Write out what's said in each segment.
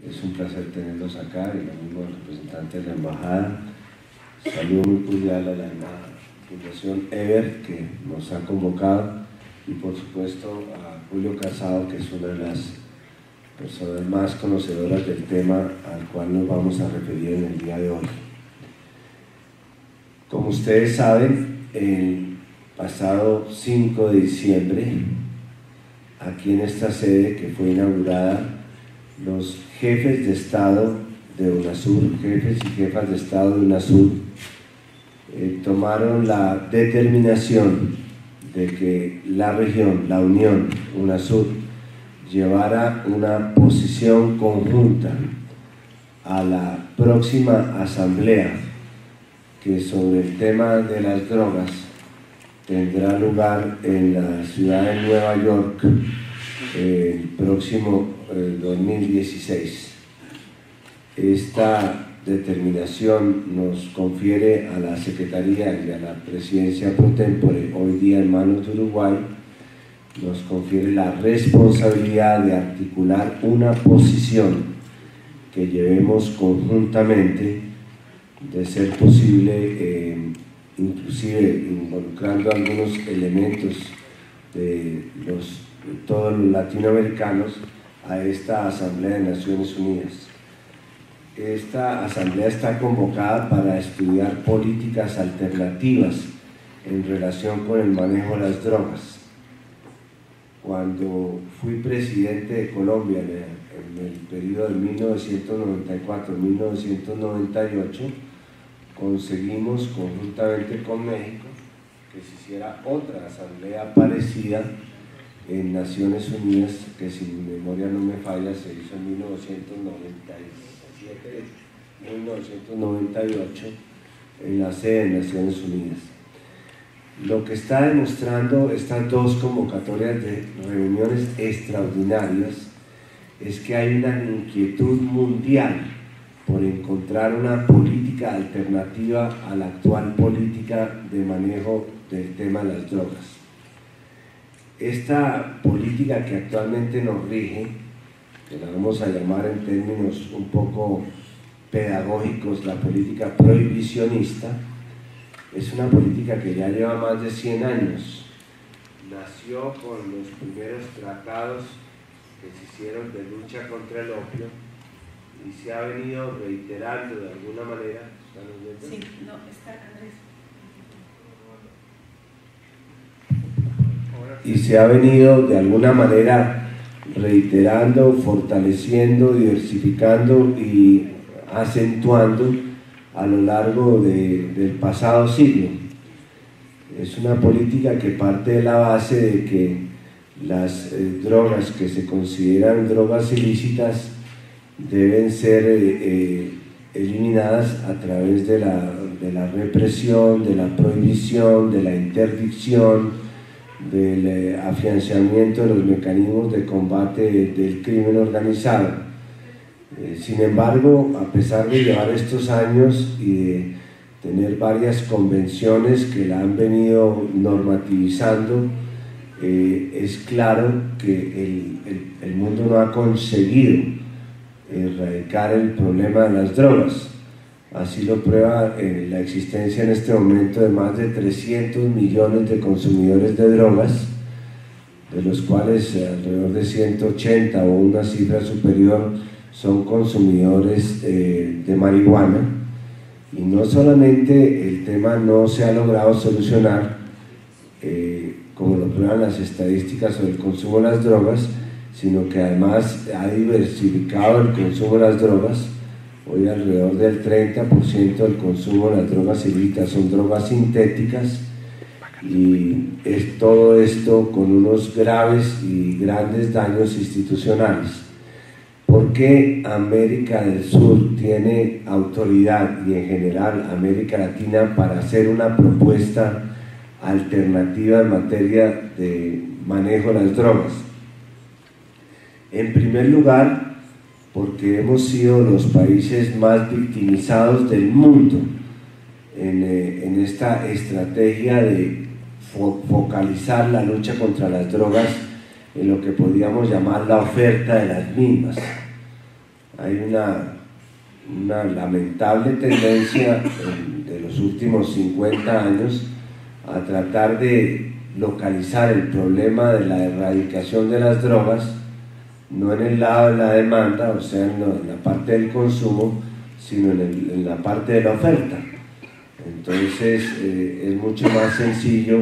Es un placer tenerlos acá, y lo mismo representantes de la embajada. Saludo muy cordial a la Fundación Ever, que nos ha convocado, y por supuesto a Julio Casado, que es una de las personas más conocedoras del tema al cual nos vamos a referir en el día de hoy. Como ustedes saben, el pasado 5 de diciembre, aquí en esta sede que fue inaugurada, los jefes de Estado de UNASUR, jefes y jefas de Estado de UNASUR, tomaron la determinación de que la región, la Unión UNASUR, llevara una posición conjunta a la próxima asamblea que sobre el tema de las drogas tendrá lugar en la ciudad de Nueva York el próximo 2016. Esta determinación nos confiere a la Secretaría y a la Presidencia pro tempore, hoy día en manos de Uruguay, nos confiere la responsabilidad de articular una posición que llevemos conjuntamente, de ser posible, inclusive involucrando algunos elementos de todos los latinoamericanos, a esta Asamblea de Naciones Unidas. Esta asamblea está convocada para estudiar políticas alternativas en relación con el manejo de las drogas. Cuando fui presidente de Colombia en el periodo de 1994-1998, conseguimos conjuntamente con México que se hiciera otra asamblea parecida en Naciones Unidas, que si mi memoria no me falla se hizo en 1998 en la sede de Naciones Unidas. Lo que está demostrando estas dos convocatorias de reuniones extraordinarias es que hay una inquietud mundial por encontrar una política alternativa a la actual política de manejo del tema de las drogas. Esta política que actualmente nos rige, que la vamos a llamar en términos un poco pedagógicos la política prohibicionista, es una política que ya lleva más de 100 años. Nació con los primeros tratados que se hicieron de lucha contra el opio y se ha venido reiterando de alguna manera. Sí, no, está Andrés. Y se ha venido de alguna manera reiterando, fortaleciendo, diversificando y acentuando a lo largo del pasado siglo. Es una política que parte de la base de que las drogas que se consideran drogas ilícitas deben ser eliminadas a través de la represión, de la prohibición, de la interdicción, del afianzamiento de los mecanismos de combate del crimen organizado. Sin embargo, a pesar de llevar estos años y de tener varias convenciones que la han venido normativizando, es claro que el mundo no ha conseguido erradicar el problema de las drogas. Así lo prueba la existencia en este momento de más de 300 millones de consumidores de drogas, de los cuales alrededor de 180 o una cifra superior son consumidores de marihuana. Y no solamente el tema no se ha logrado solucionar, como lo prueban las estadísticas sobre el consumo de las drogas, sino que además ha diversificado el consumo de las drogas. Hoy alrededor del 30% del consumo de las drogas ilícitas son drogas sintéticas, y es todo esto con unos graves y grandes daños institucionales. ¿Por qué América del Sur tiene autoridad, y en general América Latina, para hacer una propuesta alternativa en materia de manejo de las drogas? En primer lugar, porque hemos sido los países más victimizados del mundo en esta estrategia de focalizar la lucha contra las drogas en lo que podríamos llamar la oferta de las mismas. hay una lamentable tendencia de los últimos 50 años a tratar de localizar el problema de la erradicación de las drogas no en el lado de la demanda, o sea, en la parte del consumo, sino en la parte de la oferta. Entonces es mucho más sencillo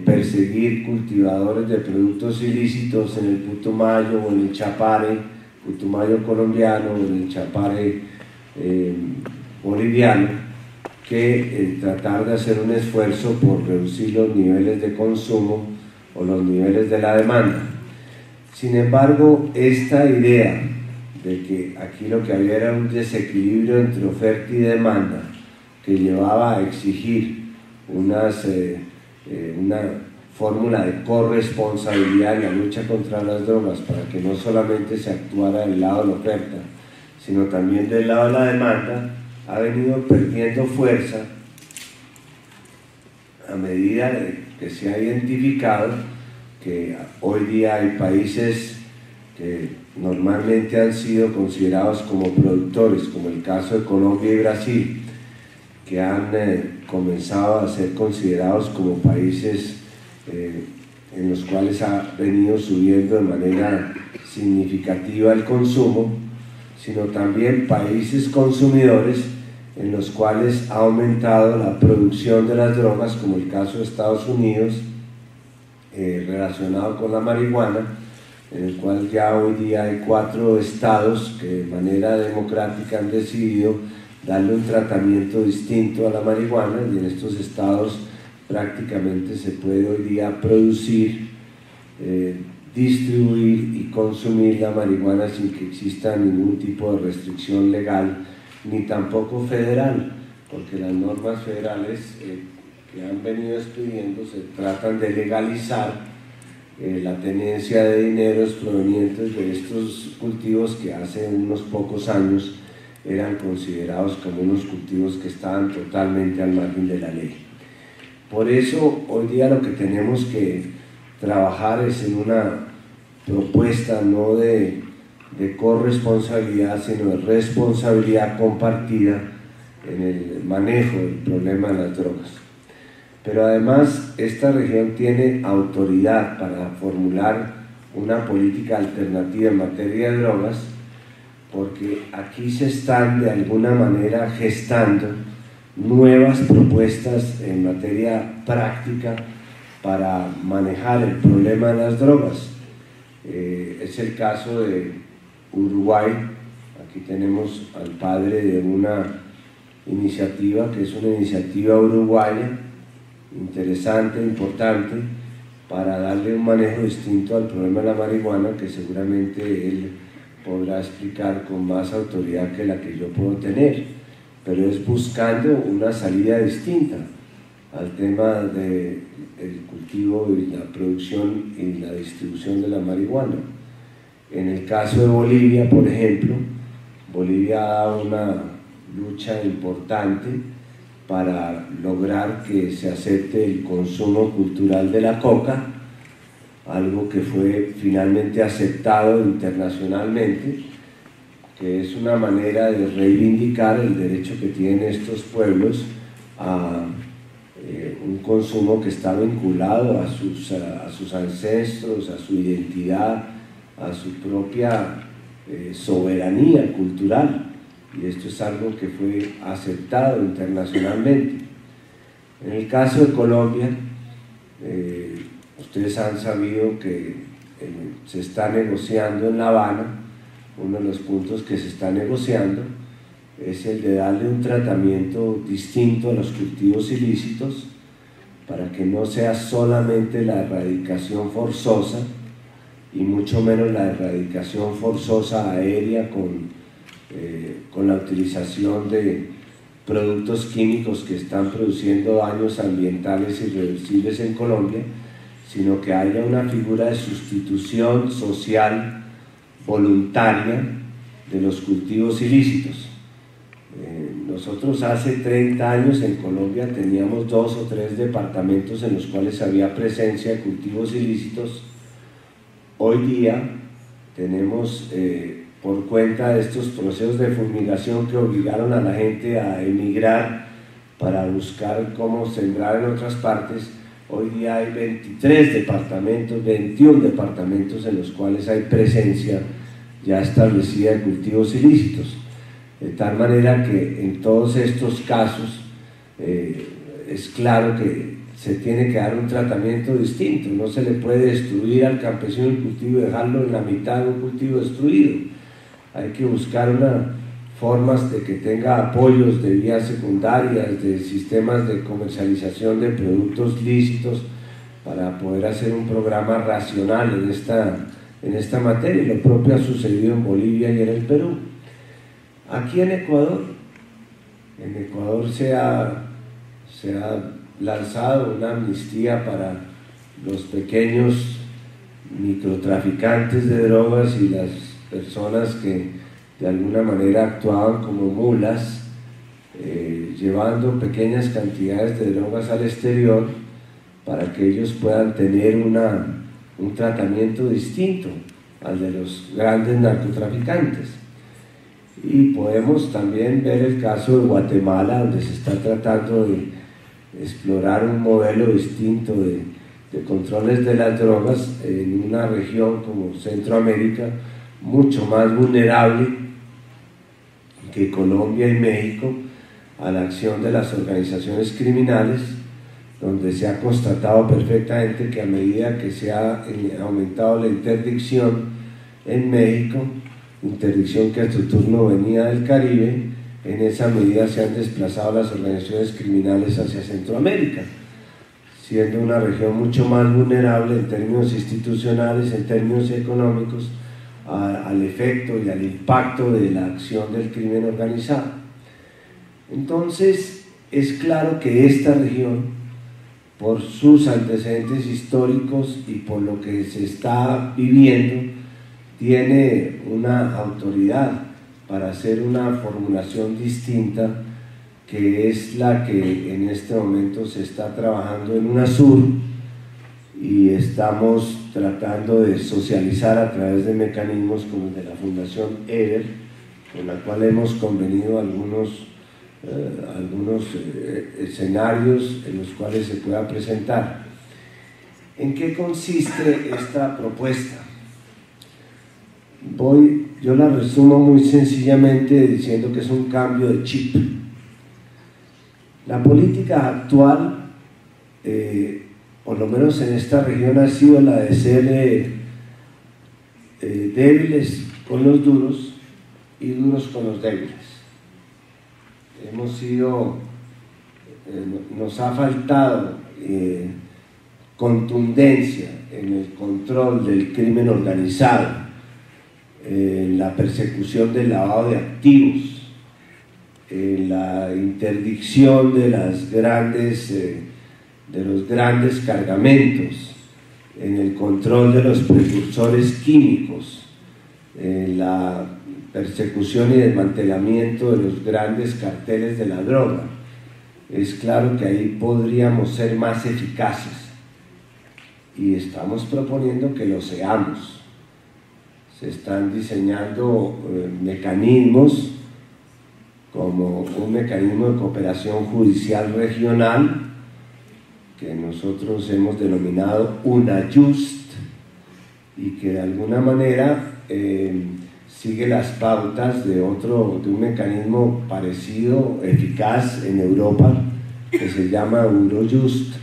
perseguir cultivadores de productos ilícitos en el Putumayo o en el Chapare, Putumayo colombiano o en el Chapare boliviano, que tratar de hacer un esfuerzo por reducir los niveles de consumo o los niveles de la demanda. Sin embargo, esta idea de que aquí lo que había era un desequilibrio entre oferta y demanda que llevaba a exigir una fórmula de corresponsabilidad en la lucha contra las drogas para que no solamente se actuara del lado de la oferta, sino también del lado de la demanda, ha venido perdiendo fuerza a medida que se ha identificado que hoy día hay países que normalmente han sido considerados como productores, como el caso de Colombia y Brasil, que han comenzado a ser considerados como países en los cuales ha venido subiendo de manera significativa el consumo, sino también países consumidores en los cuales ha aumentado la producción de las drogas, como el caso de Estados Unidos, relacionado con la marihuana, en el cual ya hoy día hay 4 estados que de manera democrática han decidido darle un tratamiento distinto a la marihuana, y en estos estados prácticamente se puede hoy día producir, distribuir y consumir la marihuana sin que exista ningún tipo de restricción legal ni tampoco federal, porque las normas federales que han venido expidiendo se tratan de legalizar la tenencia de dineros provenientes de estos cultivos que hace unos pocos años eran considerados como unos cultivos que estaban totalmente al margen de la ley. Por eso hoy día lo que tenemos que trabajar es en una propuesta no de corresponsabilidad, sino de responsabilidad compartida en el manejo del problema de las drogas. Pero además esta región tiene autoridad para formular una política alternativa en materia de drogas, porque aquí se están de alguna manera gestando nuevas propuestas en materia práctica para manejar el problema de las drogas. Es el caso de Uruguay. Aquí tenemos al padre de una iniciativa que es una iniciativa uruguaya interesante, importante, para darle un manejo distinto al problema de la marihuana, que seguramente él podrá explicar con más autoridad que la que yo puedo tener, pero es buscando una salida distinta al tema del cultivo y la producción y la distribución de la marihuana. En el caso de Bolivia, por ejemplo, Bolivia ha dado una lucha importante para lograr que se acepte el consumo cultural de la coca, algo que fue finalmente aceptado internacionalmente, que es una manera de reivindicar el derecho que tienen estos pueblos a un consumo que está vinculado a sus ancestros, a su identidad, a su propia soberanía cultural. Y esto es algo que fue aceptado internacionalmente. En el caso de Colombia, ustedes han sabido que se está negociando en La Habana. Uno de los puntos que se está negociando es el de darle un tratamiento distinto a los cultivos ilícitos, para que no sea solamente la erradicación forzosa, y mucho menos la erradicación forzosa aérea con la utilización de productos químicos que están produciendo daños ambientales irreversibles en Colombia, sino que haya una figura de sustitución social voluntaria de los cultivos ilícitos. Nosotros hace 30 años en Colombia teníamos 2 o 3 departamentos en los cuales había presencia de cultivos ilícitos. Hoy día tenemos por cuenta de estos procesos de fumigación que obligaron a la gente a emigrar para buscar cómo sembrar en otras partes. Hoy día hay 23 departamentos, 21 departamentos en los cuales hay presencia ya establecida de cultivos ilícitos. De tal manera que en todos estos casos es claro que se tiene que dar un tratamiento distinto. No se le puede destruir al campesino el cultivo y dejarlo en la mitad de un cultivo destruido. Hay que buscar formas de que tenga apoyos de vías secundarias, de sistemas de comercialización de productos lícitos para poder hacer un programa racional en esta materia. Lo propio ha sucedido en Bolivia y en el Perú. Aquí en Ecuador se ha lanzado una amnistía para los pequeños microtraficantes de drogas y las personas que de alguna manera actuaban como mulas, llevando pequeñas cantidades de drogas al exterior para que ellos puedan tener un tratamiento distinto al de los grandes narcotraficantes. Y podemos también ver el caso de Guatemala, donde se está tratando de explorar un modelo distinto de controles de las drogas en una región como Centroamérica, mucho más vulnerable que Colombia y México a la acción de las organizaciones criminales, donde se ha constatado perfectamente que a medida que se ha aumentado la interdicción en México, interdicción que a su turno venía del Caribe, en esa medida se han desplazado las organizaciones criminales hacia Centroamérica, siendo una región mucho más vulnerable en términos institucionales, en términos económicos, al efecto y al impacto de la acción del crimen organizado. Entonces, es claro que esta región, por sus antecedentes históricos y por lo que se está viviendo, tiene una autoridad para hacer una formulación distinta, que es la que en este momento se está trabajando en UNASUR, y estamos tratando de socializar a través de mecanismos como el de la Fundación EDER, con la cual hemos convenido algunos escenarios en los cuales se pueda presentar. ¿En qué consiste esta propuesta? Yo la resumo muy sencillamente diciendo que es un cambio de chip. La política actual, por lo menos en esta región, ha sido la de ser débiles con los duros y duros con los débiles. Nos ha faltado contundencia en el control del crimen organizado, en la persecución del lavado de activos, en la interdicción de los grandes cargamentos, en el control de los precursores químicos, en la persecución y desmantelamiento de los grandes carteles de la droga. Es claro que ahí podríamos ser más eficaces y estamos proponiendo que lo seamos. Se están diseñando mecanismos como un mecanismo de cooperación judicial regional que nosotros hemos denominado UNAJUST y que de alguna manera sigue las pautas de un mecanismo parecido, eficaz en Europa, que se llama Eurojust,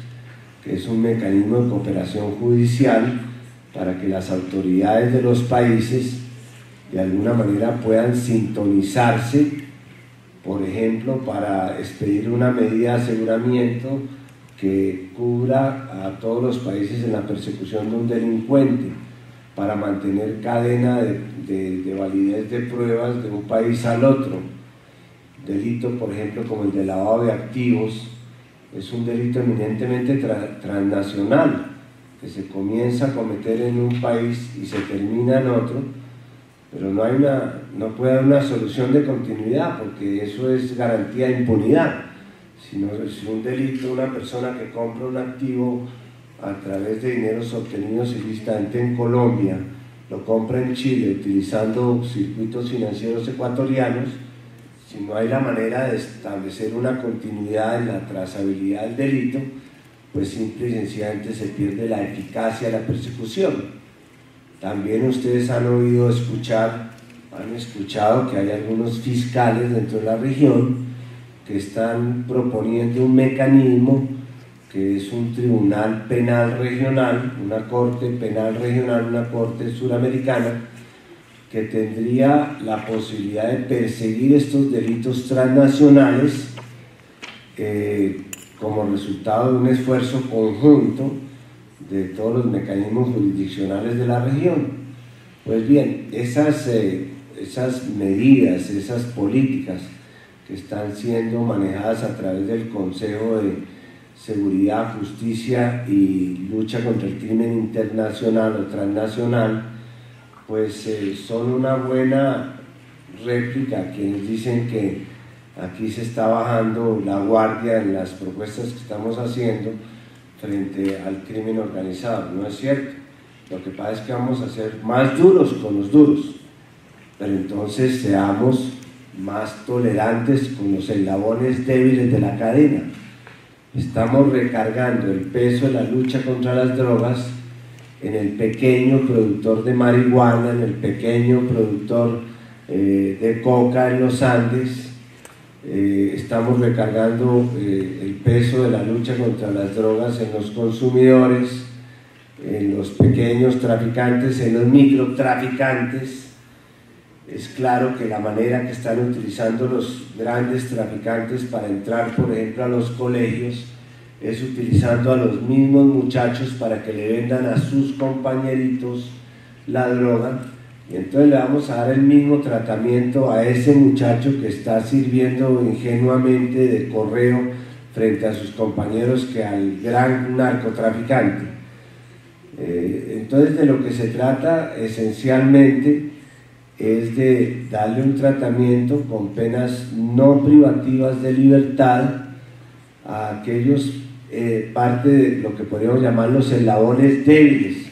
que es un mecanismo de cooperación judicial para que las autoridades de los países de alguna manera puedan sintonizarse, por ejemplo, para expedir una medida de aseguramiento que cubra a todos los países en la persecución de un delincuente, para mantener cadena de validez de pruebas de un país al otro. Delito, por ejemplo, como el de lavado de activos, es un delito eminentemente transnacional, que se comienza a cometer en un país y se termina en otro, pero no puede haber una solución de continuidad, porque eso es garantía de impunidad. Si un delito, una persona que compra un activo a través de dineros obtenidos ilícitamente en Colombia lo compra en Chile utilizando circuitos financieros ecuatorianos, si no hay la manera de establecer una continuidad en la trazabilidad del delito, pues simple y sencillamente se pierde la eficacia de la persecución. También ustedes han escuchado que hay algunos fiscales dentro de la región que están proponiendo un mecanismo que es un tribunal penal regional, una corte penal regional, una corte suramericana, que tendría la posibilidad de perseguir estos delitos transnacionales como resultado de un esfuerzo conjunto de todos los mecanismos jurisdiccionales de la región. Pues bien, esas medidas, esas políticas que están siendo manejadas a través del Consejo de Seguridad, Justicia y Lucha contra el Crimen Internacional o Transnacional, pues son una buena réplica a quienes dicen que aquí se está bajando la guardia en las propuestas que estamos haciendo frente al crimen organizado. No es cierto. Lo que pasa es que vamos a ser más duros con los duros, pero entonces seamos más tolerantes con los eslabones débiles de la cadena. Estamos recargando el peso de la lucha contra las drogas en el pequeño productor de marihuana, en el pequeño productor de coca en los Andes. Estamos recargando el peso de la lucha contra las drogas en los consumidores, en los pequeños traficantes, en los microtraficantes. Es claro que la manera que están utilizando los grandes traficantes para entrar, por ejemplo, a los colegios, es utilizando a los mismos muchachos para que le vendan a sus compañeritos la droga, y entonces le vamos a dar el mismo tratamiento a ese muchacho que está sirviendo ingenuamente de correo frente a sus compañeros que al gran narcotraficante. Entonces de lo que se trata esencialmente es de darle un tratamiento con penas no privativas de libertad a aquellos parte de lo que podríamos llamar los eslabones débiles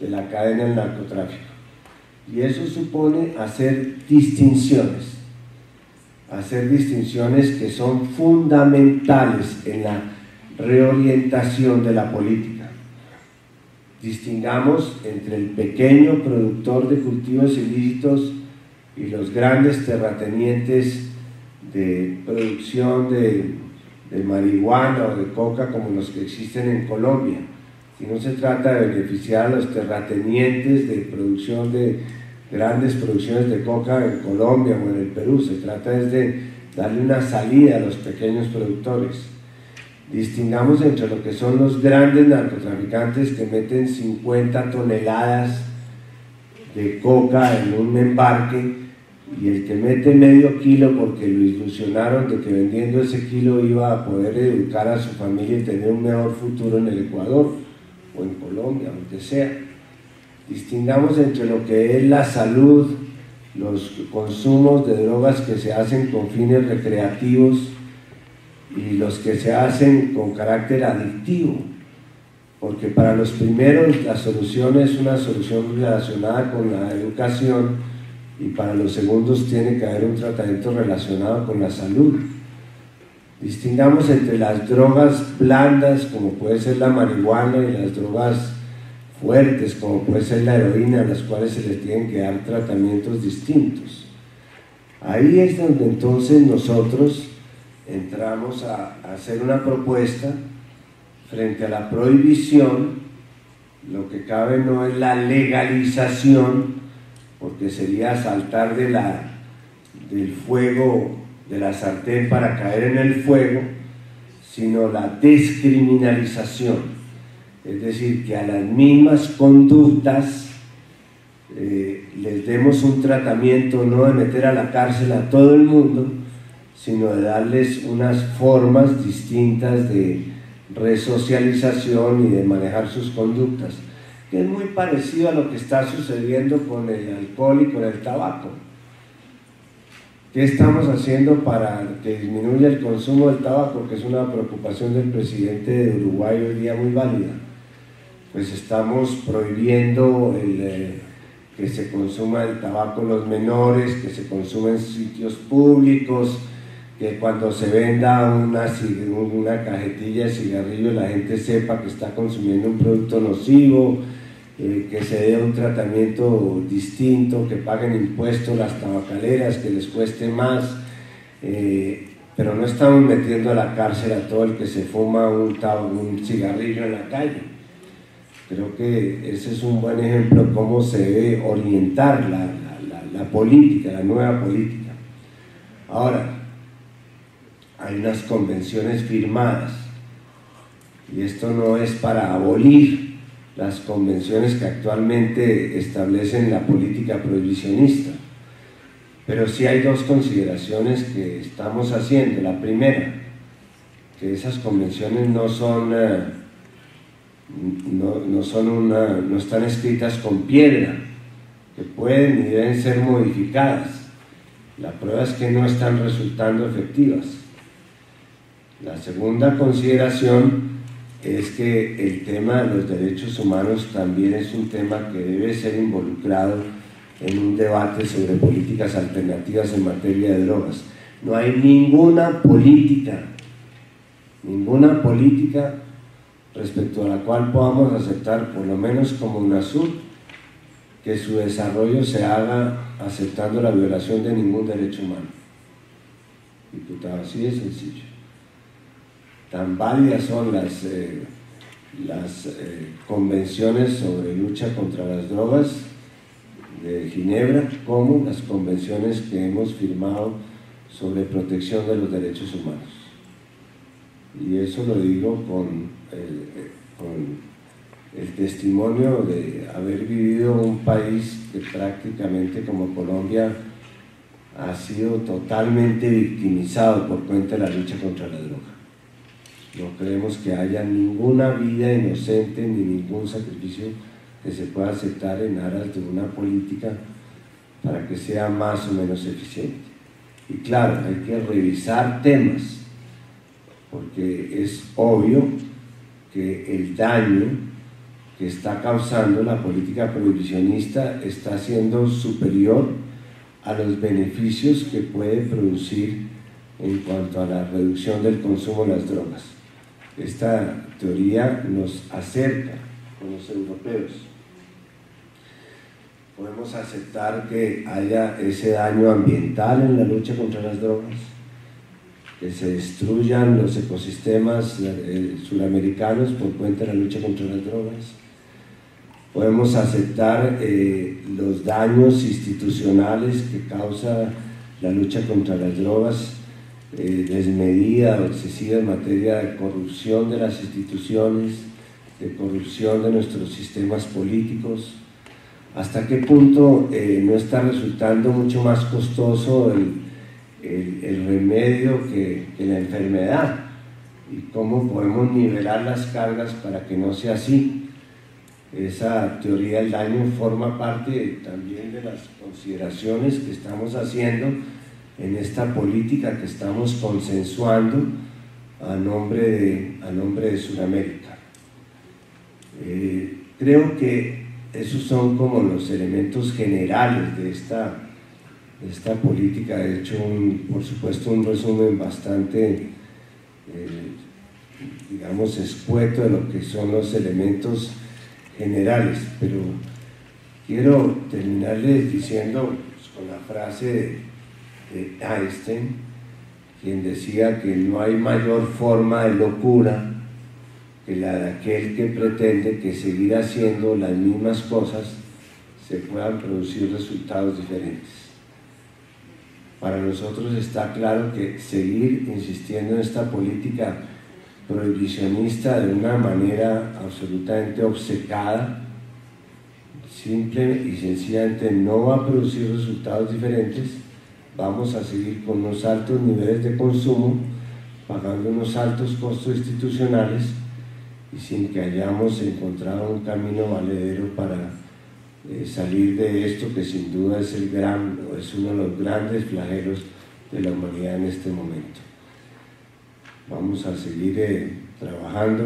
de la cadena del narcotráfico. Y eso supone hacer distinciones que son fundamentales en la reorientación de la política. Distingamos entre el pequeño productor de cultivos ilícitos y los grandes terratenientes de producción de marihuana o de coca como los que existen en Colombia. Y no se trata de beneficiar a los terratenientes de producción de grandes producciones de coca en Colombia o en el Perú, se trata de darle una salida a los pequeños productores. Distingamos entre lo que son los grandes narcotraficantes que meten 50 toneladas de coca en un embarque y el que mete medio kilo porque lo ilusionaron de que vendiendo ese kilo iba a poder educar a su familia y tener un mejor futuro en el Ecuador o en Colombia, donde sea. Distingamos entre lo que es la salud, los consumos de drogas que se hacen con fines recreativos y los que se hacen con carácter adictivo, porque para los primeros la solución es una solución relacionada con la educación y para los segundos tiene que haber un tratamiento relacionado con la salud. Distingamos entre las drogas blandas, como puede ser la marihuana, y las drogas fuertes, como puede ser la heroína, a las cuales se les tienen que dar tratamientos distintos. Ahí es donde entonces nosotros entramos a hacer una propuesta frente a la prohibición. Lo que cabe no es la legalización, porque sería saltar del fuego de la sartén para caer en el fuego, sino la descriminalización, es decir, que a las mismas conductas les demos un tratamiento, no de meter a la cárcel a todo el mundo, sino de darles unas formas distintas de resocialización y de manejar sus conductas, que es muy parecido a lo que está sucediendo con el alcohol y con el tabaco. ¿Qué estamos haciendo para que disminuya el consumo del tabaco? Que es una preocupación del presidente de Uruguay hoy día muy válida. Pues estamos prohibiendo que se consuma el tabaco en los menores, que se consume en sitios públicos, que cuando se venda una cajetilla de cigarrillo la gente sepa que está consumiendo un producto nocivo, que se dé un tratamiento distinto, que paguen impuestos las tabacaleras, que les cueste más, pero no estamos metiendo a la cárcel a todo el que se fuma un cigarrillo en la calle. Creo que ese es un buen ejemplo de cómo se debe orientar la política, la nueva política. Ahora, hay unas convenciones firmadas, y esto no es para abolir las convenciones que actualmente establecen la política prohibicionista, pero sí hay dos consideraciones que estamos haciendo. La primera, que esas convenciones no están escritas con piedra, que pueden y deben ser modificadas. La prueba es que no están resultando efectivas. La segunda consideración es que el tema de los derechos humanos también es un tema que debe ser involucrado en un debate sobre políticas alternativas en materia de drogas. No hay ninguna política respecto a la cual podamos aceptar, por lo menos como UNASUR, que su desarrollo se haga aceptando la violación de ningún derecho humano. Diputado, así de sencillo. Tan válidas son las convenciones sobre lucha contra las drogas de Ginebra como las convenciones que hemos firmado sobre protección de los derechos humanos. Y eso lo digo con el testimonio de haber vivido un país que prácticamente como Colombia ha sido totalmente victimizado por cuenta de la lucha contra la droga. No creemos que haya ninguna vida inocente ni ningún sacrificio que se pueda aceptar en aras de una política para que sea más o menos eficiente. Y claro, hay que revisar temas, porque es obvio que el daño que está causando la política prohibicionista está siendo superior a los beneficios que puede producir en cuanto a la reducción del consumo de las drogas. Esta teoría nos acerca con los europeos. Podemos aceptar que haya ese daño ambiental en la lucha contra las drogas, que se destruyan los ecosistemas suramericanos por cuenta de la lucha contra las drogas. Podemos aceptar los daños institucionales que causa la lucha contra las drogas, desmedida o excesiva en materia de corrupción de las instituciones, de corrupción de nuestros sistemas políticos. ¿Hasta qué punto no está resultando mucho más costoso el remedio que la enfermedad? ¿Y cómo podemos nivelar las cargas para que no sea así? Esa teoría del daño forma parte también de las consideraciones que estamos haciendo en esta política que estamos consensuando a nombre de Sudamérica. Creo que esos son como los elementos generales de esta política. He hecho, por supuesto, un resumen bastante, digamos, escueto de lo que son los elementos generales, pero quiero terminarles diciendo pues, con la frase de Einstein, quien decía que no hay mayor forma de locura que la de aquel que pretende que seguir haciendo las mismas cosas se puedan producir resultados diferentes. Para nosotros está claro que seguir insistiendo en esta política prohibicionista de una manera absolutamente obcecada, simple y sencillamente no va a producir resultados diferentes. Vamos a seguir con unos altos niveles de consumo, pagando unos altos costos institucionales y sin que hayamos encontrado un camino valedero para salir de esto que sin duda es uno de los grandes flagelos de la humanidad en este momento. Vamos a seguir trabajando.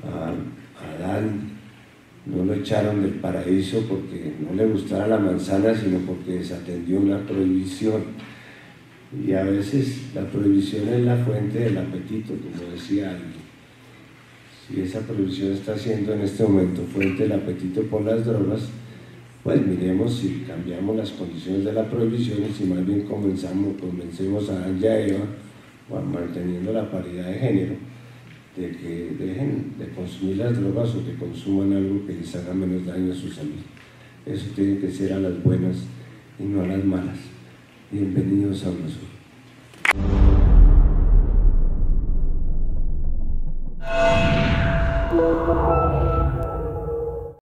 Adán no lo echaron del paraíso porque no le gustara la manzana, sino porque desatendió una prohibición. Y a veces la prohibición es la fuente del apetito, como decía alguien. Si esa prohibición está siendo en este momento fuente del apetito por las drogas, pues miremos si cambiamos las condiciones de la prohibición y si más bien comencemos a Adán y a Eva, manteniendo la paridad de género, de que dejen de consumir las drogas o que consuman algo que les haga menos daño a su salud. Eso tiene que ser a las buenas y no a las malas. Bienvenidos a UNASUR.